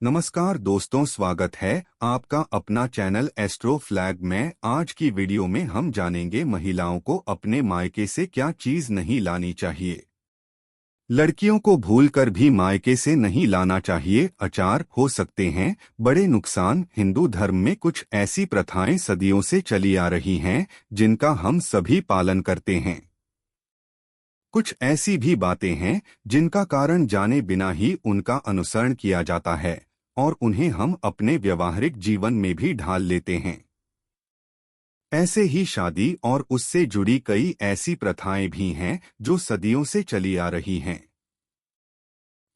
नमस्कार दोस्तों, स्वागत है आपका अपना चैनल एस्ट्रो फ्लैग में। आज की वीडियो में हम जानेंगे महिलाओं को अपने मायके से क्या चीज नहीं लानी चाहिए। लड़कियों को भूलकर भी मायके से नहीं लाना चाहिए। अचार हो सकते हैं बड़े नुकसान। हिंदू धर्म में कुछ ऐसी प्रथाएं सदियों से चली आ रही हैं जिनका हम सभी पालन करते हैं। कुछ ऐसी भी बातें हैं जिनका कारण जाने बिना ही उनका अनुसरण किया जाता है और उन्हें हम अपने व्यवहारिक जीवन में भी ढाल लेते हैं। ऐसे ही शादी और उससे जुड़ी कई ऐसी प्रथाएं भी हैं जो सदियों से चली आ रही हैं।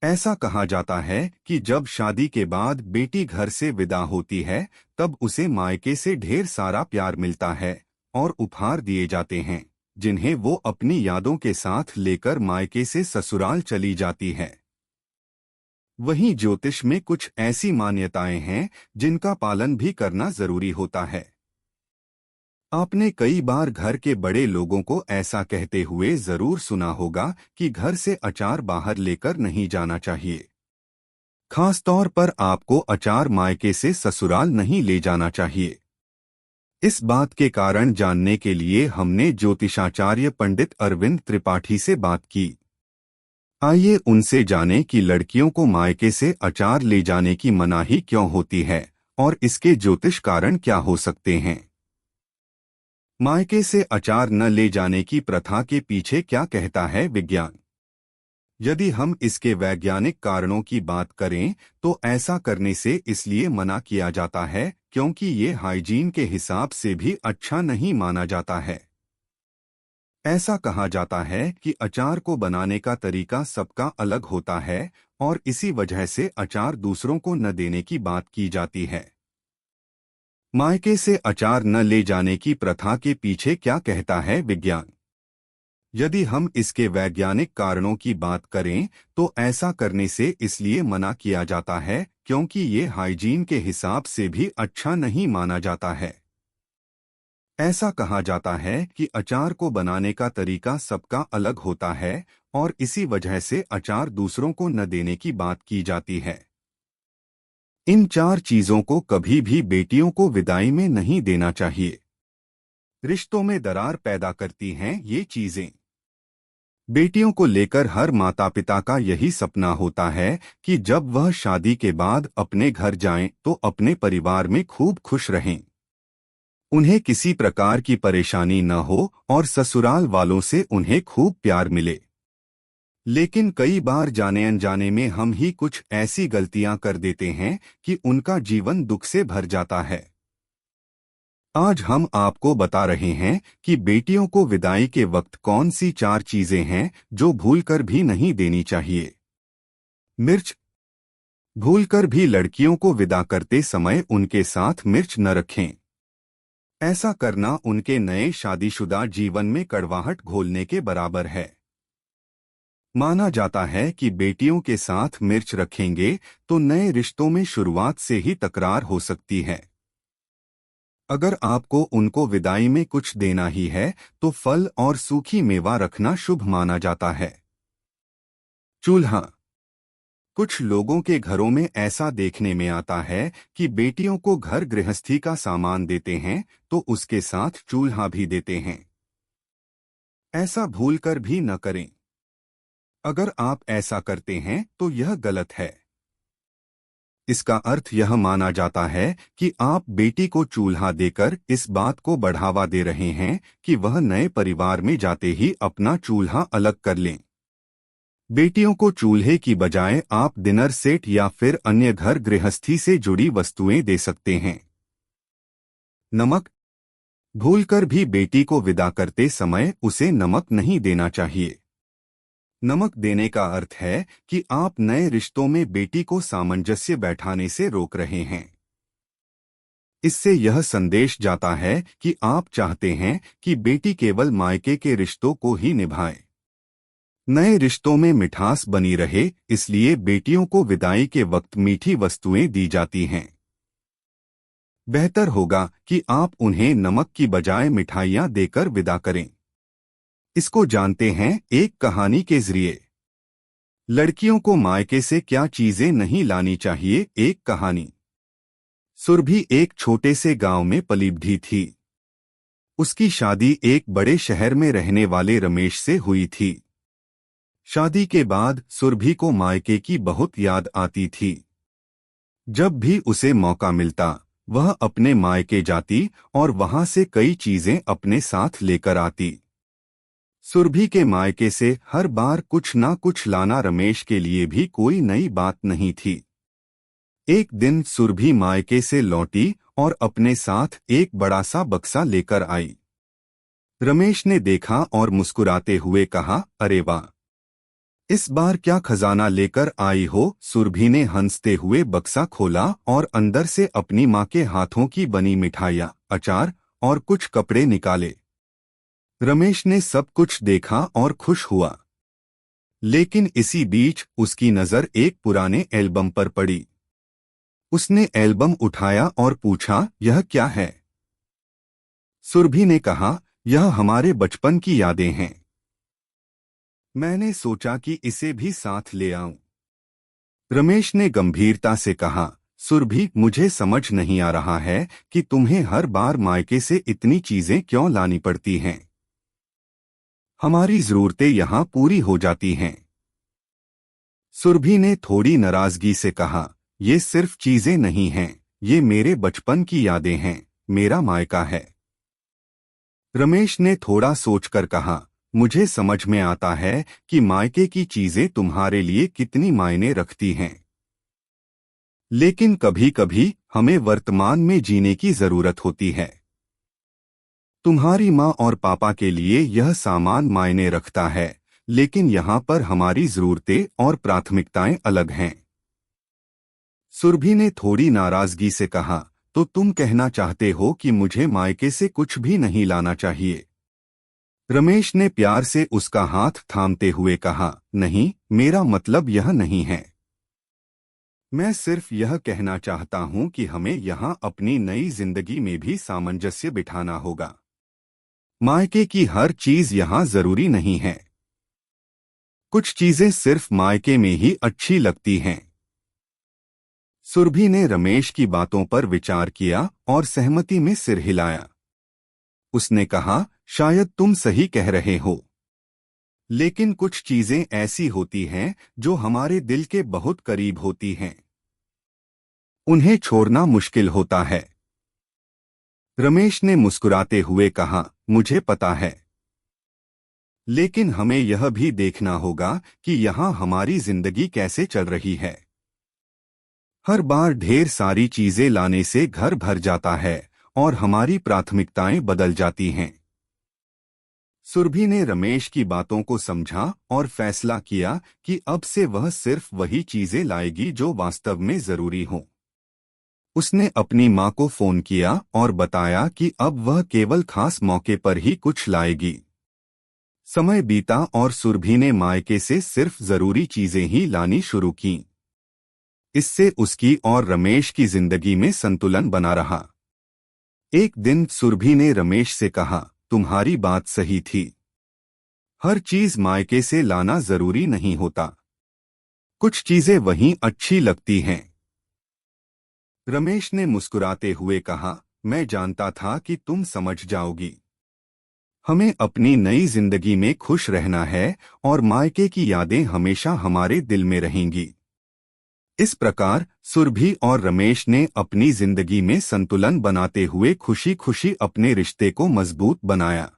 ऐसा कहा जाता है कि जब शादी के बाद बेटी घर से विदा होती है तब उसे मायके से ढेर सारा प्यार मिलता है और उपहार दिए जाते हैं जिन्हें वो अपनी यादों के साथ लेकर मायके से ससुराल चली जाती है। वहीं ज्योतिष में कुछ ऐसी मान्यताएं हैं जिनका पालन भी करना जरूरी होता है। आपने कई बार घर के बड़े लोगों को ऐसा कहते हुए जरूर सुना होगा कि घर से अचार बाहर लेकर नहीं जाना चाहिए। खासतौर पर आपको अचार मायके से ससुराल नहीं ले जाना चाहिए। इस बात के कारण जानने के लिए हमने ज्योतिषाचार्य पंडित अरविंद त्रिपाठी से बात की। आइए उनसे जानें कि लड़कियों को मायके से अचार ले जाने की मनाही क्यों होती है और इसके ज्योतिष कारण क्या हो सकते हैं। मायके से अचार न ले जाने की प्रथा के पीछे क्या कहता है विज्ञान। यदि हम इसके वैज्ञानिक कारणों की बात करें तो ऐसा करने से इसलिए मना किया जाता है क्योंकि ये हाइजीन के हिसाब से भी अच्छा नहीं माना जाता है। ऐसा कहा जाता है कि अचार को बनाने का तरीका सबका अलग होता है और इसी वजह से अचार दूसरों को न देने की बात की जाती है। मायके से अचार न ले जाने की प्रथा के पीछे क्या कहता है विज्ञान। यदि हम इसके वैज्ञानिक कारणों की बात करें तो ऐसा करने से इसलिए मना किया जाता है क्योंकि ये हाइजीन के हिसाब से भी अच्छा नहीं माना जाता है। ऐसा कहा जाता है कि अचार को बनाने का तरीका सबका अलग होता है और इसी वजह से अचार दूसरों को न देने की बात की जाती है। इन चार चीजों को कभी भी बेटियों को विदाई में नहीं देना चाहिए। रिश्तों में दरार पैदा करती हैं ये चीजें। बेटियों को लेकर हर माता पिता का यही सपना होता है कि जब वह शादी के बाद अपने घर जाएं तो अपने परिवार में खूब खुश रहें, उन्हें किसी प्रकार की परेशानी न हो और ससुराल वालों से उन्हें खूब प्यार मिले। लेकिन कई बार जाने अनजाने में हम ही कुछ ऐसी गलतियां कर देते हैं कि उनका जीवन दुख से भर जाता है। आज हम आपको बता रहे हैं कि बेटियों को विदाई के वक्त कौन सी चार चीजें हैं जो भूलकर भी नहीं देनी चाहिए। मिर्च। भूलकर भी लड़कियों को विदा करते समय उनके साथ मिर्च न रखें। ऐसा करना उनके नए शादीशुदा जीवन में कड़वाहट घोलने के बराबर है। माना जाता है कि बेटियों के साथ मिर्च रखेंगे तो नए रिश्तों में शुरुआत से ही तकरार हो सकती है। अगर आपको उनको विदाई में कुछ देना ही है तो फल और सूखी मेवा रखना शुभ माना जाता है। चूल्हा। कुछ लोगों के घरों में ऐसा देखने में आता है कि बेटियों को घर गृहस्थी का सामान देते हैं तो उसके साथ चूल्हा भी देते हैं। ऐसा भूलकर भी न करें। अगर आप ऐसा करते हैं तो यह गलत है। इसका अर्थ यह माना जाता है कि आप बेटी को चूल्हा देकर इस बात को बढ़ावा दे रहे हैं कि वह नए परिवार में जाते ही अपना चूल्हा अलग कर लें। बेटियों को चूल्हे की बजाय आप डिनर सेट या फिर अन्य घर गृहस्थी से जुड़ी वस्तुएं दे सकते हैं। नमक। भूलकर भी बेटी को विदा करते समय उसे नमक नहीं देना चाहिए। नमक देने का अर्थ है कि आप नए रिश्तों में बेटी को सामंजस्य बैठाने से रोक रहे हैं। इससे यह संदेश जाता है कि आप चाहते हैं कि बेटी केवल मायके के रिश्तों को ही निभाए। नए रिश्तों में मिठास बनी रहे, इसलिए बेटियों को विदाई के वक्त मीठी वस्तुएं दी जाती हैं। बेहतर होगा कि आप उन्हें नमक की बजाय मिठाइयां देकर विदा करें। इसको जानते हैं एक कहानी के जरिए। लड़कियों को मायके से क्या चीजें नहीं लानी चाहिए। एक कहानी। सुरभि एक छोटे से गांव में पली बढ़ी थी। उसकी शादी एक बड़े शहर में रहने वाले रमेश से हुई थी। शादी के बाद सुरभि को मायके की बहुत याद आती थी। जब भी उसे मौका मिलता वह अपने मायके जाती और वहां से कई चीजें अपने साथ लेकर आती। सुरभि के मायके से हर बार कुछ ना कुछ लाना रमेश के लिए भी कोई नई बात नहीं थी। एक दिन सुरभि मायके से लौटी और अपने साथ एक बड़ा सा बक्सा लेकर आई। रमेश ने देखा और मुस्कुराते हुए कहा, अरे वाह, इस बार क्या खजाना लेकर आई हो। सुरभि ने हंसते हुए बक्सा खोला और अंदर से अपनी माँ के हाथों की बनी मिठाइयाँ, अचार और कुछ कपड़े निकाले। रमेश ने सब कुछ देखा और खुश हुआ, लेकिन इसी बीच उसकी नजर एक पुराने एल्बम पर पड़ी। उसने एल्बम उठाया और पूछा, यह क्या है? सुरभि ने कहा, यह हमारे बचपन की यादें हैं। मैंने सोचा कि इसे भी साथ ले आऊं। रमेश ने गंभीरता से कहा, सुरभि, मुझे समझ नहीं आ रहा है कि तुम्हें हर बार मायके से इतनी चीजें क्यों लानी पड़ती हैं। हमारी जरूरतें यहाँ पूरी हो जाती हैं। सुरभि ने थोड़ी नाराजगी से कहा, ये सिर्फ चीजें नहीं हैं, ये मेरे बचपन की यादें हैं, मेरा मायका है। रमेश ने थोड़ा सोचकर कहा, मुझे समझ में आता है कि मायके की चीजें तुम्हारे लिए कितनी मायने रखती हैं, लेकिन कभी कभी हमें वर्तमान में जीने की जरूरत होती है। तुम्हारी माँ और पापा के लिए यह सामान मायने रखता है, लेकिन यहाँ पर हमारी जरूरतें और प्राथमिकताएं अलग हैं। सुरभि ने थोड़ी नाराजगी से कहा, तो तुम कहना चाहते हो कि मुझे मायके से कुछ भी नहीं लाना चाहिए? रमेश ने प्यार से उसका हाथ थामते हुए कहा, नहीं, मेरा मतलब यह नहीं है। मैं सिर्फ यह कहना चाहता हूं कि हमें यहाँ अपनी नई जिंदगी में भी सामंजस्य बिठाना होगा। मायके की हर चीज यहाँ जरूरी नहीं है। कुछ चीजें सिर्फ मायके में ही अच्छी लगती हैं। सुरभि ने रमेश की बातों पर विचार किया और सहमति में सिर हिलाया। उसने कहा, शायद तुम सही कह रहे हो, लेकिन कुछ चीजें ऐसी होती हैं जो हमारे दिल के बहुत करीब होती हैं। उन्हें छोड़ना मुश्किल होता है। रमेश ने मुस्कुराते हुए कहा, मुझे पता है, लेकिन हमें यह भी देखना होगा कि यहाँ हमारी जिंदगी कैसे चल रही है। हर बार ढेर सारी चीजें लाने से घर भर जाता है और हमारी प्राथमिकताएं बदल जाती हैं। सुरभि ने रमेश की बातों को समझा और फैसला किया कि अब से वह सिर्फ वही चीजें लाएगी जो वास्तव में जरूरी हों। उसने अपनी माँ को फोन किया और बताया कि अब वह केवल खास मौके पर ही कुछ लाएगी। समय बीता और सुरभि ने मायके से सिर्फ जरूरी चीजें ही लानी शुरू की। इससे उसकी और रमेश की जिंदगी में संतुलन बना रहा। एक दिन सुरभि ने रमेश से कहा, तुम्हारी बात सही थी, हर चीज मायके से लाना जरूरी नहीं होता, कुछ चीजें वहीं अच्छी लगती हैं। रमेश ने मुस्कुराते हुए कहा, मैं जानता था कि तुम समझ जाओगी। हमें अपनी नई जिंदगी में खुश रहना है और मायके की यादें हमेशा हमारे दिल में रहेंगी। इस प्रकार सुरभि और रमेश ने अपनी जिंदगी में संतुलन बनाते हुए खुशी खुशी अपने रिश्ते को मजबूत बनाया।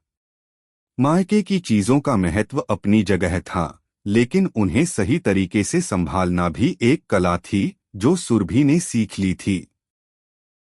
मायके की चीजों का महत्व अपनी जगह था, लेकिन उन्हें सही तरीके से संभालना भी एक कला थी जो सुरभि ने सीख ली थी।